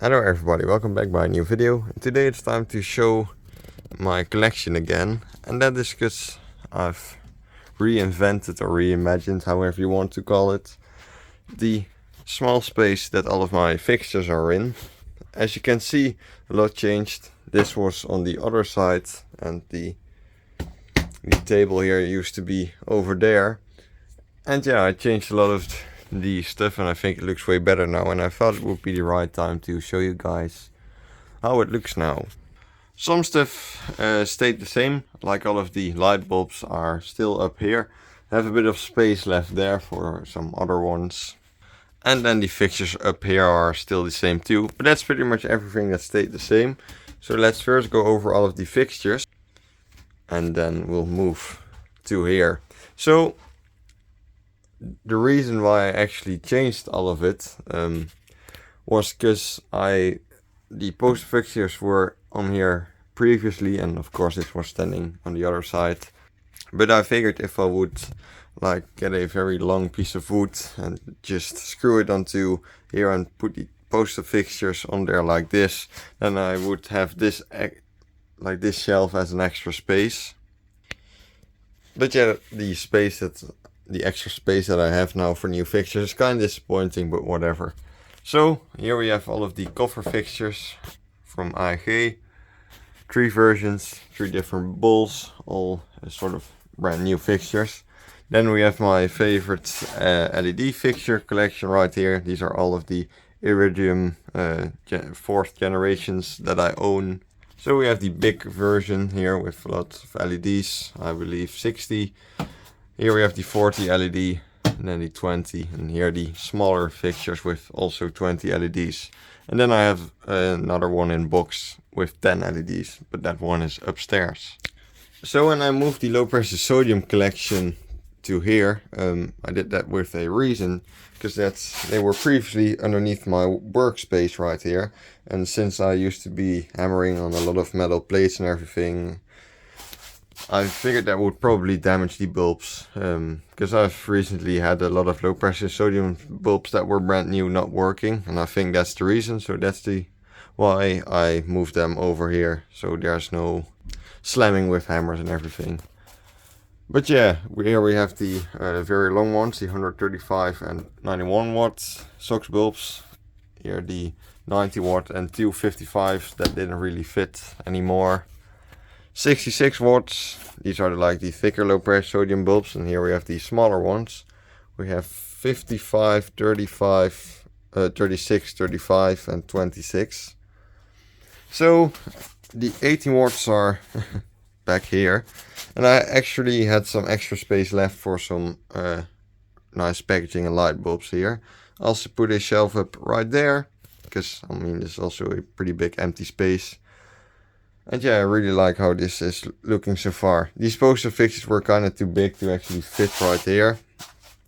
Hello everybody, welcome back by a new video. Today it's time to show my collection again, and that is because I've reinvented or reimagined, however you want to call it, the small space that all of my fixtures are in. As you can see, a lot changed. This was on the other side and the table here used to be over there. And yeah, I changed a lot of the stuff and I think it looks way better now, and I thought it would be the right time to show you guys how it looks now. Some stuff stayed the same, like all of the light bulbs are still up here. I have a bit of space left there for some other ones. And then the fixtures up here are still the same too, but that's pretty much everything that stayed the same. So let's first go over all of the fixtures and then we'll move to here. So the reason why I actually changed all of it was because the poster fixtures were on here previously, and of course it was standing on the other side. But I figured if I would like get a very long piece of wood and just screw it onto here and put the poster fixtures on there like this, then I would have this like this shelf as an extra space. But yeah, the extra space that I have now for new fixtures is kind of disappointing, but whatever. So here we have all of the cover fixtures from AEG. 3 versions, 3 different bowls, all sort of brand new fixtures. Then we have my favorite LED fixture collection right here. These are all of the Iridium 4th generations that I own. So we have the big version here with lots of LEDs, I believe 60. Here we have the 40 LED and then the 20, and here the smaller fixtures with also 20 LEDs. And then I have another one in box with 10 LEDs, but that one is upstairs. So when I moved the low pressure sodium collection to here, I did that with a reason, because they were previously underneath my workspace right here. And since I used to be hammering on a lot of metal plates and everything, I figured that would probably damage the bulbs, because I've recently had a lot of low pressure sodium bulbs that were brand new not working, and I think that's the reason. So that's why I moved them over here, so there's no slamming with hammers and everything. But yeah, here we have the very long ones, the 135 and 91 watt SOX bulbs. Here the 90 watt and 255s that didn't really fit anymore. 66 watts, these are like the thicker low pressure sodium bulbs, and here we have the smaller ones. We have 55, 35, 36, 35 and 26. So the 18 watts are back here, and I actually had some extra space left for some nice packaging and light bulbs here. I also put a shelf up right there, because I mean this is also a pretty big empty space. And yeah, I really like how this is looking so far. These poster fixtures were kind of too big to actually fit right here.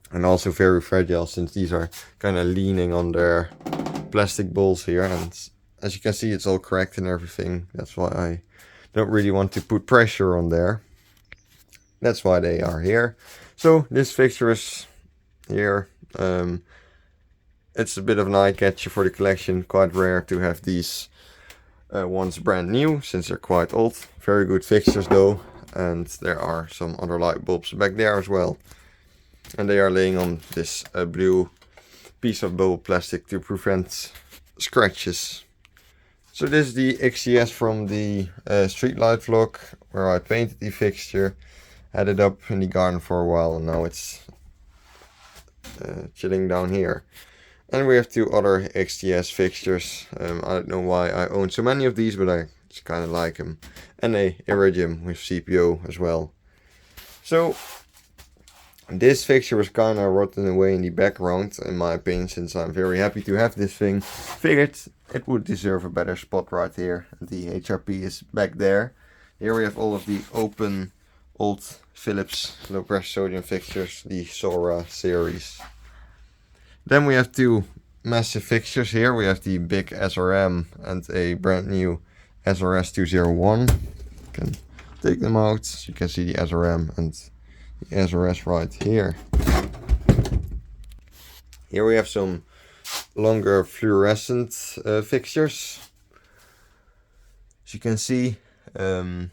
And also very fragile, since these are kind of leaning on their plastic bowls here. And as you can see, it's all cracked and everything. That's why I don't really want to put pressure on there. That's why they are here. So this fixture is here. It's a bit of an eye catcher for the collection. Quite rare to have these one's brand new, since they're quite old. Very good fixtures though, and there are some other light bulbs back there as well, and they are laying on this blue piece of bubble plastic to prevent scratches. So this is the XCS from the Streetlight vlog, where I painted the fixture, had it up in the garden for a while, and now it's chilling down here. And we have 2 other XTS fixtures. I don't know why I own so many of these, but I just kind of like them. And a Iridium with CPO as well. So this fixture was kind of rotten away in the background, in my opinion, since I'm very happy to have this thing. Figured it would deserve a better spot right here. The HRP is back there. Here we have all of the open old Philips low pressure sodium fixtures, the Sora series. Then we have 2 massive fixtures here. We have the big SRM and a brand new SRS 201. You can take them out. So you can see the SRM and the SRS right here. Here we have some longer fluorescent fixtures. As you can see, 3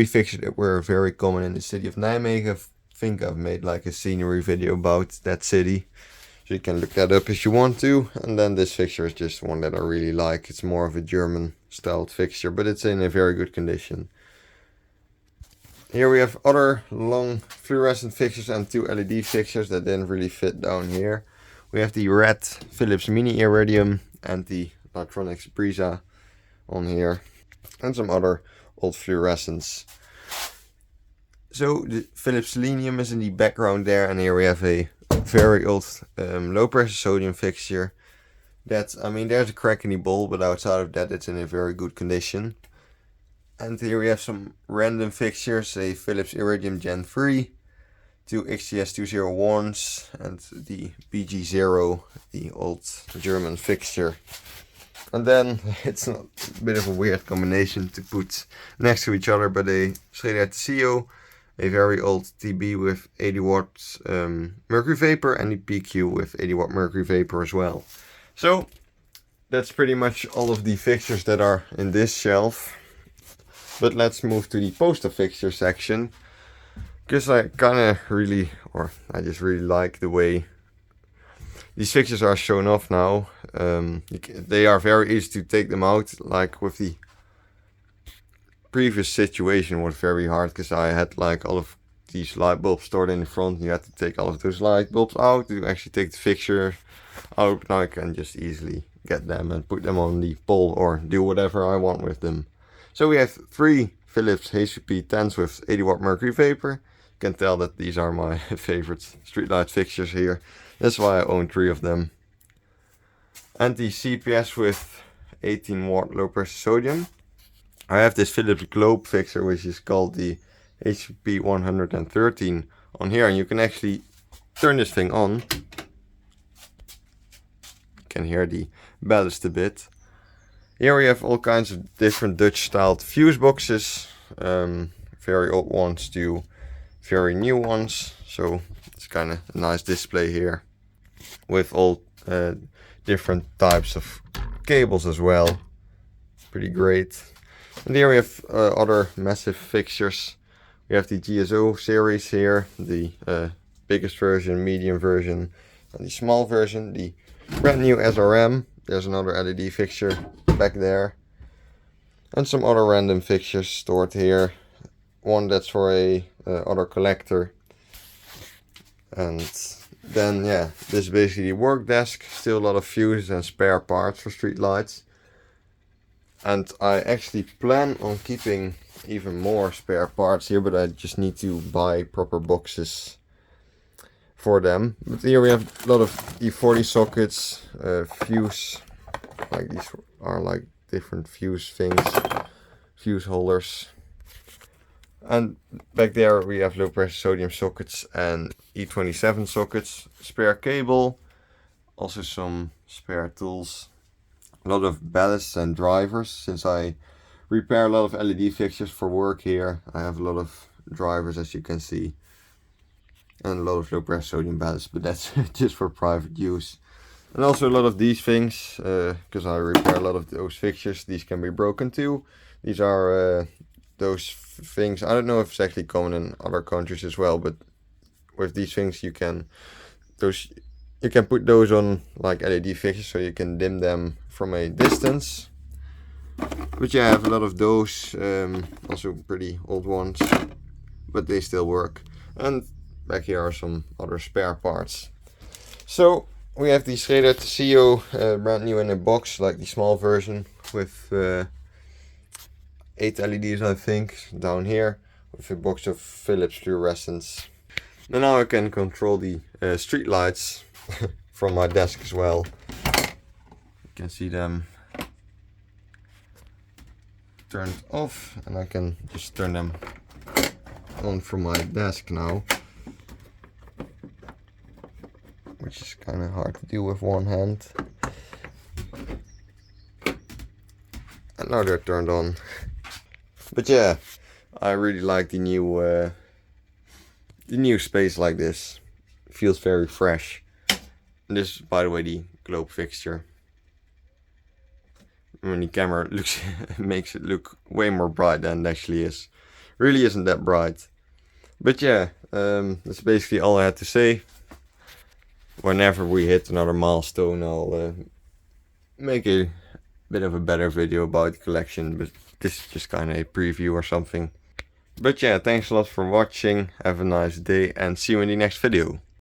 fixtures that were very common in the city of Nijmegen. I think I've made like a scenery video about that city, so you can look that up if you want to. And then this fixture is just one that I really like. It's more of a German styled fixture, but it's in a very good condition. Here we have other long fluorescent fixtures and 2 LED fixtures that didn't really fit down here. We have the red Philips Mini Iridium and the Lightronics Brisa on here, and some other old fluorescents. So the Philips Selenium is in the background there, and here we have a very old low pressure sodium fixture. That, I mean, there's a crack in the bowl, but outside of that it's in a very good condition. And here we have some random fixtures, a Philips Iridium Gen 3, 2 XTS201s, and the BG0, the old German fixture. And then it's a bit of a weird combination to put next to each other, but a Streetlight CO, a very old TB with 80 watts mercury vapor, and the PQ with 80 watt mercury vapor as well. So that's pretty much all of the fixtures that are in this shelf. But let's move to the poster fixture section, because I just really like the way these fixtures are shown off now. They are very easy to take them out. Like with the previous situation was very hard, because I had like all of these light bulbs stored in the front, and you had to take all of those light bulbs out to actually take the fixture out. Now I can just easily get them and put them on the pole or do whatever I want with them. So we have 3 Philips HVP 10s with 80 watt mercury vapor. You can tell that these are my favorite Streetlight fixtures here. That's why I own 3 of them. And the CPS with 18 watt low pressure sodium. I have this Philips Globe fixture, which is called the HVP 113 on here, and you can actually turn this thing on. You can hear the ballast a bit. Here we have all kinds of different Dutch styled fuse boxes, very old ones to very new ones, so it's kind of a nice display here with all different types of cables as well. Pretty great. And here we have other massive fixtures. We have the GSO series here, the biggest version, medium version, and the small version, the brand new SRM. There's another LED fixture back there, and some other random fixtures stored here. One that's for a other collector. And then yeah, this is basically the work desk. Still a lot of fuses and spare parts for Streetlights. And I actually plan on keeping even more spare parts here, but I just need to buy proper boxes for them. But here we have a lot of E40 sockets, fuse, like these are like different fuse things, fuse holders. And back there we have low pressure sodium sockets and E27 sockets, spare cable, also some spare tools, a lot of ballasts and drivers. Since I repair a lot of LED fixtures for work here, I have a lot of drivers, as you can see, and a lot of low pressure sodium ballasts, but that's just for private use. And also a lot of these things, because I repair a lot of those fixtures. These can be broken too. These are those things, I don't know if it's actually common in other countries as well, but with these things you can put those on like LED fixtures, so you can dim them from a distance. But yeah, I have a lot of those, also pretty old ones, but they still work. And back here are some other spare parts. So we have the Streetlight CO brand new in a box, like the small version with 8 LEDs, I think, down here, with a box of Philips fluorescents. And now I can control the street lights from my desk as well. You can see them turned off, and I can just turn them on from my desk now, which is kind of hard to do with one hand. And now they're turned on. But yeah, I really like the new space like this. It feels very fresh. And this is, by the way, the globe fixture. When the camera looks makes it look way more bright than it actually is. Really isn't that bright. But yeah, that's basically all I had to say. Whenever we hit another milestone, I'll make a bit of a better video about the collection, but this is just kind of a preview or something. But yeah, thanks a lot for watching, have a nice day, and see you in the next video.